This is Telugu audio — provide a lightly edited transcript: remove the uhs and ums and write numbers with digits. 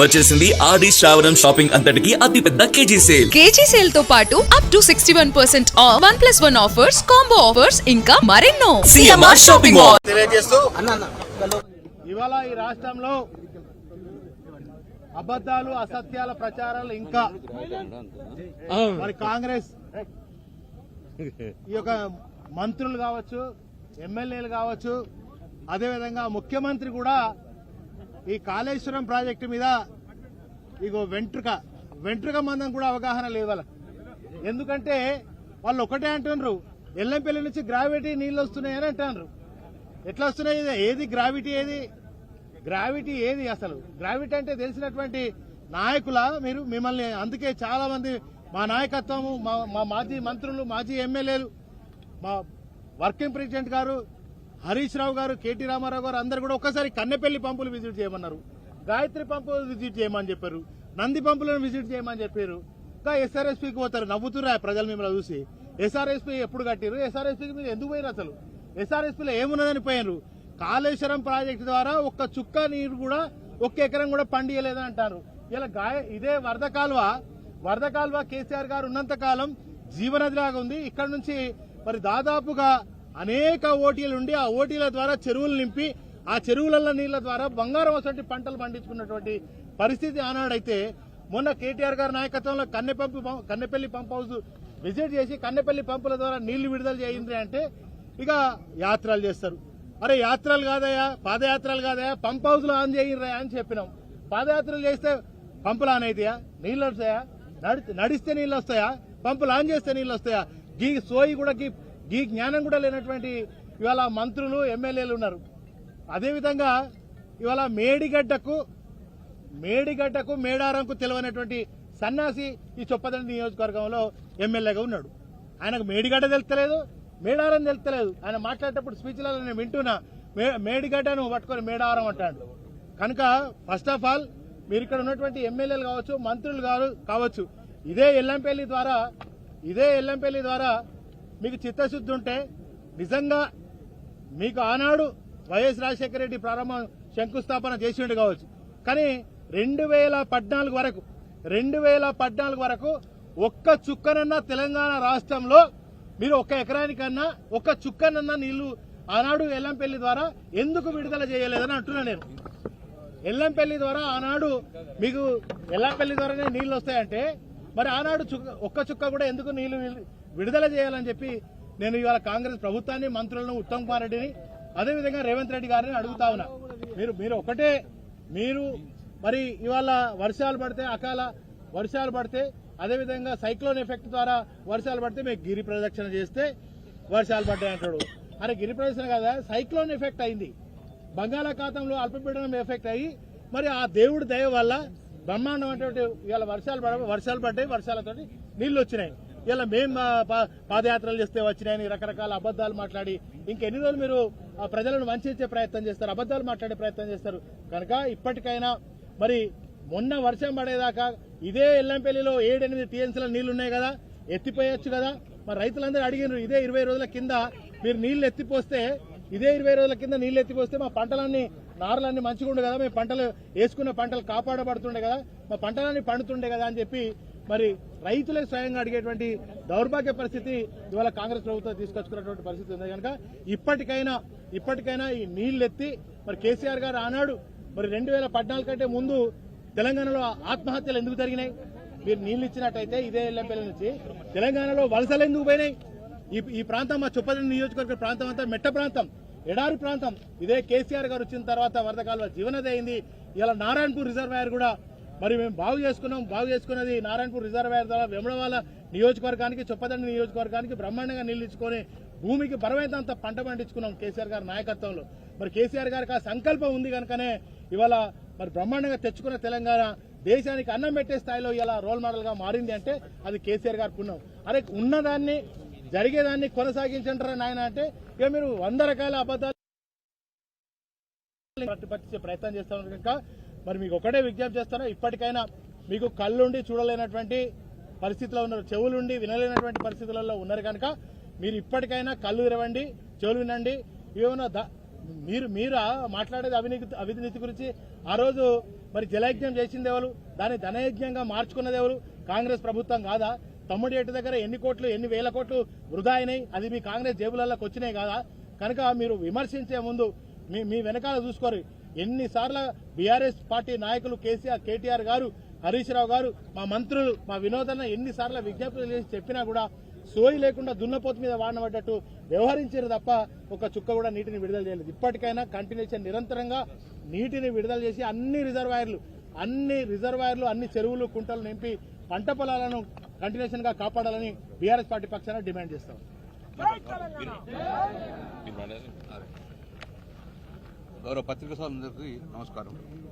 వచ్చేసింది ఆది శ్రావణం షాపింగ్ అంతటికి అతిపెద్ద కేజీ సేల్ తో పాటు up to 61% of 1+1 offers, combo offers ఇంకా మరెన్నో. సిఎంఆర్ షాపింగ్ మాల్ తెలియజేస్తూ ఇవాళ ఈ రాష్ట్రంలో అబద్ధాలు అసత్యాల ప్రచారాలు ఇంకా మరి కాంగ్రెస్ ఈ యొక్క మంత్రులు కావచ్చు, ఎమ్మెల్యేలు కావచ్చు, అదేవిధంగా ముఖ్యమంత్రి కూడా ఈ కాళేశ్వరం ప్రాజెక్టు మీద ఇగో వెంట్రుక మందం కూడా అవగాహన లేదు వాళ్ళకి. ఎందుకంటే వాళ్ళు ఒకటే అంటున్నారు, ఎల్లంపల్లి నుంచి గ్రావిటీ నీళ్లు వస్తున్నాయని అంటున్నారు. ఎట్లా వస్తున్నాయి? ఏది గ్రావిటీ? గ్రావిటీ ఏది అసలు? గ్రావిటీ అంటే తెలిసినటువంటి నాయకుల మీరు మిమ్మల్ని, అందుకే చాలా మంది మా నాయకత్వము, మా మాజీ మంత్రులు, మాజీ ఎమ్మెల్యేలు, మా వర్కింగ్ ప్రెసిడెంట్ గారు హరీష్ రావు గారు, కేటీ రామారావు గారు అందరు కూడా ఒక్కసారి కన్నెపల్లి పంపులు విజిట్ చేయమన్నారు, గాయత్రి పంపులు విజిట్ చేయమని చెప్పారు, నంది పంపులను విజిట్ చేయమని చెప్పారు. ఇంకా ఎస్ఆర్ఎస్పీకి పోతారు, నవ్వుతురా ప్రజలు మిమ్మల్ని చూసి. ఎస్ఆర్ఎస్పీ ఎప్పుడు కట్టారు? ఎస్ఆర్ఎస్పీకి మీరు ఎందుకు పోయారు? అసలు ఎస్ఆర్ఎస్పీలో ఏమున్నదని పోయారు? కాళేశ్వరం ప్రాజెక్టు ద్వారా ఒక్క చుక్క నీరు కూడా, ఒక్క ఎకరం కూడా పండియలేదని అంటారు. ఇలా ఇదే వరద కాలువ కేసీఆర్ గారు ఉన్నంత కాలం జీవనదిలాగా ఉంది. ఇక్కడ నుంచి మరి దాదాపుగా అనేక ఓటీలు ఉండి, ఆ ఓటీల ద్వారా చెరువులు నింపి, ఆ చెరువుల నీళ్ల ద్వారా బంగారం వంటి పంటలు పండించుకున్నటువంటి పరిస్థితి ఆనాడైతే, మొన్న కేటీఆర్ గారి నాయకత్వంలో కన్నెపల్లి పంప్ హౌస్ విజిట్ చేసి కన్నెపల్లి పంపుల ద్వారా నీళ్లు విడుదల చేయింది అంటే ఇక యాత్రలు చేస్తారు. అరే యాత్రలు కాదయా, పాదయాత్రలు కాదయా, పంప్ హౌస్ లో ఆన్ చేయిర్రా అని చెప్పినాం. పాదయాత్రలు చేస్తే పంపులు ఆన్ అవుతాయా? నీళ్లు వస్తాయా? నడిస్తే నీళ్లు వస్తాయా? పంపులు ఆన్ చేస్తే నీళ్లు వస్తాయా? గీ సోయి కూడా ఈ జ్ఞానం కూడా లేనటువంటి ఇవాళ మంత్రులు, ఎమ్మెల్యేలు ఉన్నారు. అదేవిధంగా ఇవాళ మేడిగడ్డకు మేడారంకు తెలియనటువంటి సన్నాసి ఈ చొప్పదండి నియోజకవర్గంలో ఎమ్మెల్యేగా ఉన్నాడు. ఆయనకు మేడిగడ్డ తెలుస్తలేదు, మేడారం తెలుస్తలేదు. ఆయన మాట్లాడేటప్పుడు స్పీచ్లలో నేను వింటున్నా, మేడిగడ్డను పట్టుకొని మేడారం అంటాడు. కనుక ఫస్ట్ ఆఫ్ ఆల్ మీరు ఇక్కడ ఉన్నటువంటి ఎమ్మెల్యేలు కావచ్చు, మంత్రులు కావచ్చు, ఇదే ఎల్లంపల్లి ద్వారా మీకు చిత్తశుద్ధి ఉంటే నిజంగా మీకు ఆనాడు వైఎస్ రాజశేఖర రెడ్డి ప్రారంభం శంకుస్థాపన చేసిండు కావచ్చు. కానీ 2014 వరకు ఒక్క చుక్కనన్నా తెలంగాణ రాష్ట్రంలో మీరు ఒక్క ఎకరానికన్నా ఒక్క చుక్కనన్నా నీళ్లు ఆనాడు ఎల్లంపల్లి ద్వారా ఎందుకు విడుదల చేయలేదని అంటున్నా నేను. ఎల్లంపల్లి ద్వారా ఆనాడు మీకు ఎల్లంపల్లి ద్వారానే నీళ్లు వస్తాయంటే మరి ఆనాడు ఒక్క చుక్క కూడా ఎందుకు నీళ్లు విడుదల చేయాలని చెప్పి నేను ఇవాళ కాంగ్రెస్ ప్రభుత్వాన్ని, మంత్రులను, ఉత్తమ్ కుమార్ రెడ్డిని, అదేవిధంగా రేవంత్ రెడ్డి గారిని అడుగుతా ఉన్నా. మీరు మరి ఇవాళ వర్షాలు పడితే, అకాల వర్షాలు పడితే, అదేవిధంగా సైక్లోన్ ఎఫెక్ట్ ద్వారా వర్షాలు పడితే మీకు గిరి ప్రదక్షిణ చేస్తే వర్షాలు పడ్డాయి అంటాడు. అరే గిరి ప్రదక్షిణ కదా, సైక్లోన్ ఎఫెక్ట్ అయింది, బంగాళాఖాతంలో అల్పపీడనం ఎఫెక్ట్ అయ్యి మరి ఆ దేవుడి దయ వల్ల బ్రహ్మాండం అంటే ఇవాళ వర్షాలు పడ్డాయి, వర్షాలతో నీళ్లు వచ్చినాయి. ఇలా మేము పాదయాత్రలు చేస్తే వచ్చినాయని రకరకాల అబద్దాలు మాట్లాడి ఇంకెన్ని రోజులు మీరు ప్రజలను వంచే ప్రయత్నం చేస్తారు, అబద్దాలు మాట్లాడే ప్రయత్నం చేస్తారు. కనుక ఇప్పటికైనా మరి మొన్న వర్షం పడేదాకా ఇదే ఎల్లంపల్లిలో 7-8 టీఎంసీల నీళ్లు ఉన్నాయి కదా, ఎత్తిపోయొచ్చు కదా. మరి రైతులందరూ అడిగినారు, ఇదే 20 రోజుల కింద మీరు నీళ్లు ఎత్తిపోస్తే, మా పంటలన్నీ, నారులన్నీ మంచిగా ఉండే కదా, మేము పంటలు వేసుకున్న పంటలు కాపాడబడుతుండే కదా, మా పంటలన్నీ పండుతుండే కదా అని చెప్పి మరి రైతులే స్వయంగా అడిగేటువంటి దౌర్భాగ్య పరిస్థితి ఇవాళ కాంగ్రెస్ ప్రభుత్వం తీసుకొచ్చుకున్నటువంటి పరిస్థితి ఉంది. కనుక ఇప్పటికైనా ఈ నీళ్లెత్తి మరి కేసీఆర్ గారు ఆనాడు మరి 2014 కంటే ముందు తెలంగాణలో ఆత్మహత్యలు ఎందుకు జరిగినాయి? మీరు నీళ్లు ఇచ్చినట్టయితే ఇదే ఎల్లంపల్లి నుంచి తెలంగాణలో వలసలు ఎందుకు పోయినాయి? ఈ ప్రాంతం, మా చొప్పదండి నియోజకవర్గ ప్రాంతం అంతా మెట్ట ప్రాంతం, ఎడారి ప్రాంతం. ఇదే కేసీఆర్ గారు వచ్చిన తర్వాత వరద కాలువ జీవనది అయింది. ఇలా నారాయణపూర్ రిజర్వాయర్ కూడా మరి మేము బాగు చేసుకున్నది నారాయణపూర్ రిజర్వాయర్ ద్వారా వెములవాడ నియోజకవర్గానికి, చొప్పదండి నియోజకవర్గానికి బ్రహ్మాండంగా నీళ్లు ఇచ్చుకొని భూమికి బరమైనంత పంట పండించుకున్నాం కేసీఆర్ గారి నాయకత్వంలో. మరి కేసీఆర్ గారికి ఆ సంకల్పం ఉంది కనుకనే ఇవాళ మరి బ్రహ్మాండంగా తెచ్చుకున్న తెలంగాణ దేశానికి అన్నం పెట్టే స్థాయిలో ఇలా రోల్ మోడల్ గా మారింది అంటే అది కేసీఆర్ గారు పుణ్యం. అరే ఉన్నదాన్ని, జరిగేదాన్ని కొనసాగించంటారా నాయన అంటే ఇక మీరు 100 రకాల అబద్దాలు పట్టించే ప్రయత్నం చేస్తాను. కనుక మరి మీకు ఒకటే విజ్ఞప్తి చేస్తాను, ఇప్పటికైనా మీకు కళ్ళుండి చూడలేనటువంటి పరిస్థితిలో ఉన్నారు, చెవులుండి వినలేనటువంటి పరిస్థితులలో ఉన్నారు కనుక మీరు ఇప్పటికైనా కళ్ళు తెరవండి, చెవులు వినండి. ఏమైనా మీరు మాట్లాడేది అవినీతి గురించి. ఆ రోజు మరి జలయజ్ఞం చేసింది ఎవరు, దాన్ని ధనయజ్ఞంగా మార్చుకున్నది ఎవరు? కాంగ్రెస్ ప్రభుత్వం కాదా? తమ్ముడి ఏటి దగ్గర ఎన్ని వేల కోట్లు వృధా అయినాయి, అది మీ కాంగ్రెస్ జేబులలోకి వచ్చినాయి కాదా? కనుక మీరు విమర్శించే ముందు మీ వెనకాల చూసుకోరు. ఎన్నిసార్లు బీఆర్ఎస్ పార్టీ నాయకులు కేటీఆర్ గారు, హరీష్ రావు గారు, మా మంత్రులు, మా వినోదన్న ఎన్నిసార్లు విజ్ఞప్తులు చేసి చెప్పినా కూడా సోయి లేకుండా దున్నపోతు మీద వాడనబడ్డట్టు వ్యవహరించారు తప్ప ఒక చుక్క కూడా నీటిని విడుదల చేయలేదు. ఇప్పటికైనా కంటిన్యూషన్ నిరంతరంగా నీటిని విడుదల చేసి అన్ని రిజర్వాయర్లు అన్ని చెరువులు కుంటలు నింపి పంట పొలాలను కంటిన్యూషన్ గా కాపాడాలని బీఆర్ఎస్ పార్టీ పక్షాన డిమాండ్ చేస్తాం. గౌరవ పత్రికా సోదరులందరికీ నమస్కారం.